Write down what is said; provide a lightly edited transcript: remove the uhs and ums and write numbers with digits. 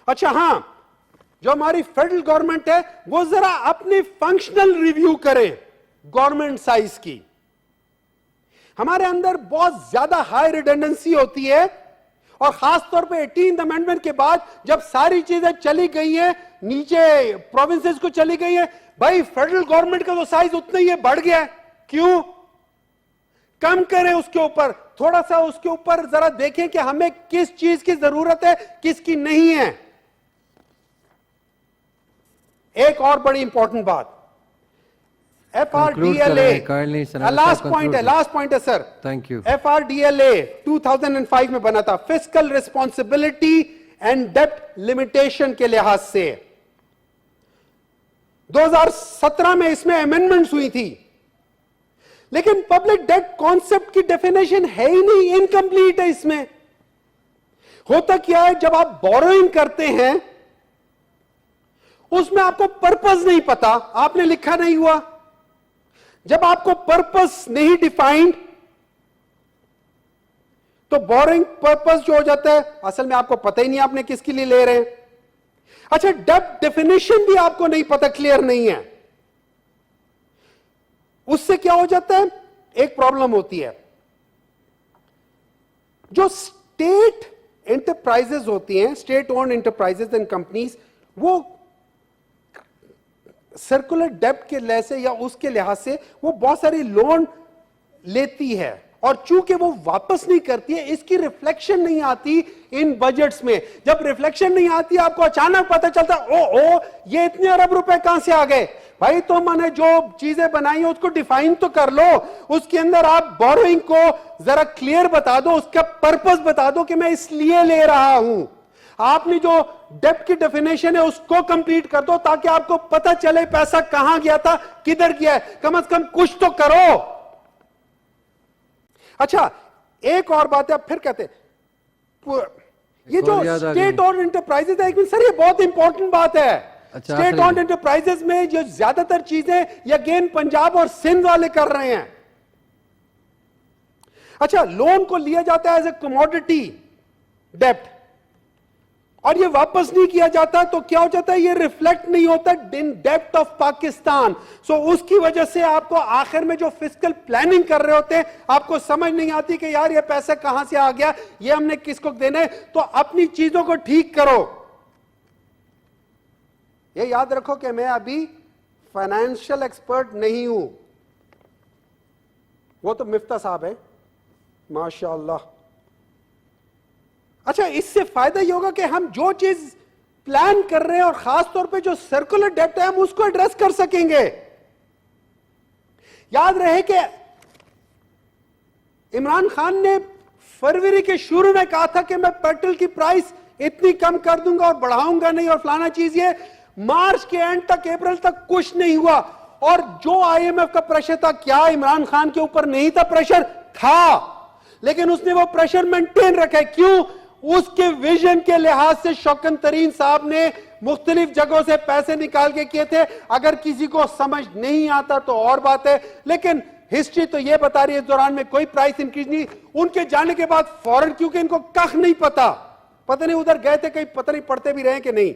अच्छा हां, जो हमारी फेडरल गवर्नमेंट है वो जरा अपनी फंक्शनल रिव्यू करे गवर्नमेंट साइज की। हमारे अंदर बहुत ज्यादा हाई रिडंडेंसी होती है, और खासतौर पे 18th अमेंडमेंट के बाद जब सारी चीजें चली गई हैं, नीचे प्रोविंसेस को चली गई है, भाई फेडरल गवर्नमेंट का तो साइज उतना ही है, बढ़ गया है। क्यों? कम करें उसके ऊपर, थोड़ा सा उसके ऊपर जरा देखें कि हमें किस चीज की जरूरत है, किसकी नहीं है। एक और बड़ी इंपॉर्टेंट बात, FRDLA, लास्ट पॉइंट है सर। Thank you. FRDLA 2005 में बना था, फिस्कल रिस्पॉन्सिबिलिटी एंड डेप्ट लिमिटेशन के लिहाज से। 2017 में इसमें अमेंडमेंट्स हुई थी, लेकिन पब्लिक डेट कॉन्सेप्ट की डेफिनेशन है ही नहीं, इनकम्प्लीट है। इसमें होता क्या है, जब आप बोरोइंग करते हैं उसमें आपको पर्पस नहीं पता, आपने लिखा नहीं हुआ। जब आपको पर्पस नहीं डिफाइंड तो बोरिंग पर्पस जो हो जाता है, असल में आपको पता ही नहीं आपने किसके लिए ले रहे हैं। अच्छा, डेप्ट डेफिनेशन भी आपको नहीं पता, क्लियर नहीं है। उससे क्या हो जाता है, एक प्रॉब्लम होती है। जो स्टेट एंटरप्राइजेस होती हैं, state owned enterprises and companies, वो सर्कुलर डेब्ट के लिहाज से या उसके लिहाज से वो बहुत सारी लोन लेती है, और चूंकि वो वापस नहीं करती है, इसकी रिफ्लेक्शन नहीं आती इन बजट्स में। जब रिफ्लेक्शन नहीं आती, आपको अचानक पता चलता ओ ये इतने अरब रुपए कहां से आ गए। भाई तो मैंने जो चीजें बनाई है उसको डिफाइन तो कर लो, उसके अंदर आप बोरोइंग को जरा क्लियर बता दो, उसका पर्पस बता दो कि मैं इसलिए ले रहा हूं। आपने जो डेब्ट की डेफिनेशन है उसको कंप्लीट कर दो, ताकि आपको पता चले पैसा कहां गया था, किधर गया है। कम से कम कुछ तो करो। अच्छा, एक और बात है, फिर कहते ये जो स्टेट ओन्ड एंटरप्राइजेस है, एक मिनट सर, ये बहुत इंपॉर्टेंट बात है। अच्छा, स्टेट ओन्ड एंटरप्राइजेस में जो ज्यादातर चीजें ये अगेन पंजाब और सिंध वाले कर रहे हैं। अच्छा, लोन को लिया जाता है एज ए कमोडिटी डेब्ट, और ये वापस नहीं किया जाता, तो क्या हो जाता है, ये रिफ्लेक्ट नहीं होता इन डेब्ट ऑफ पाकिस्तान। सो उसकी वजह से आपको आखिर में जो फिस्कल प्लानिंग कर रहे होते हैं, आपको समझ नहीं आती कि यार ये पैसा कहां से आ गया, ये हमने किसको देना है। तो अपनी चीजों को ठीक करो। ये याद रखो कि मैं अभी फाइनेंशियल एक्सपर्ट नहीं हूं, वो तो मिफ्ता साहब है, माशाअल्लाह। अच्छा, इससे फायदा ये होगा कि हम जो चीज प्लान कर रहे हैं, और खास तौर पे जो सर्कुलर डेब्ट है, हम उसको एड्रेस कर सकेंगे। याद रहे कि इमरान खान ने फरवरी के शुरू में कहा था कि मैं पेट्रोल की प्राइस इतनी कम कर दूंगा और बढ़ाऊंगा नहीं, और फलाना चीज। ये मार्च के एंड तक, अप्रैल तक कुछ नहीं हुआ। और जो IMF का प्रेशर था, क्या इमरान खान के ऊपर नहीं था प्रेशर? था, लेकिन उसने वो प्रेशर मेंटेन रखा है। क्यों? उसके विजन के लिहाज से शौकत तरीन साहब ने मुख्तलिफ जगहों से पैसे निकाल के किए थे। अगर किसी को समझ नहीं आता तो और बात है, लेकिन हिस्ट्री तो यह बता रही है इस दौरान में कोई प्राइस इंक्रीज नहीं। उनके जाने के बाद फौरन, क्योंकि इनको कख नहीं पता नहीं उधर गए थे कहीं, पता नहीं पढ़ते भी रहे कि नहीं।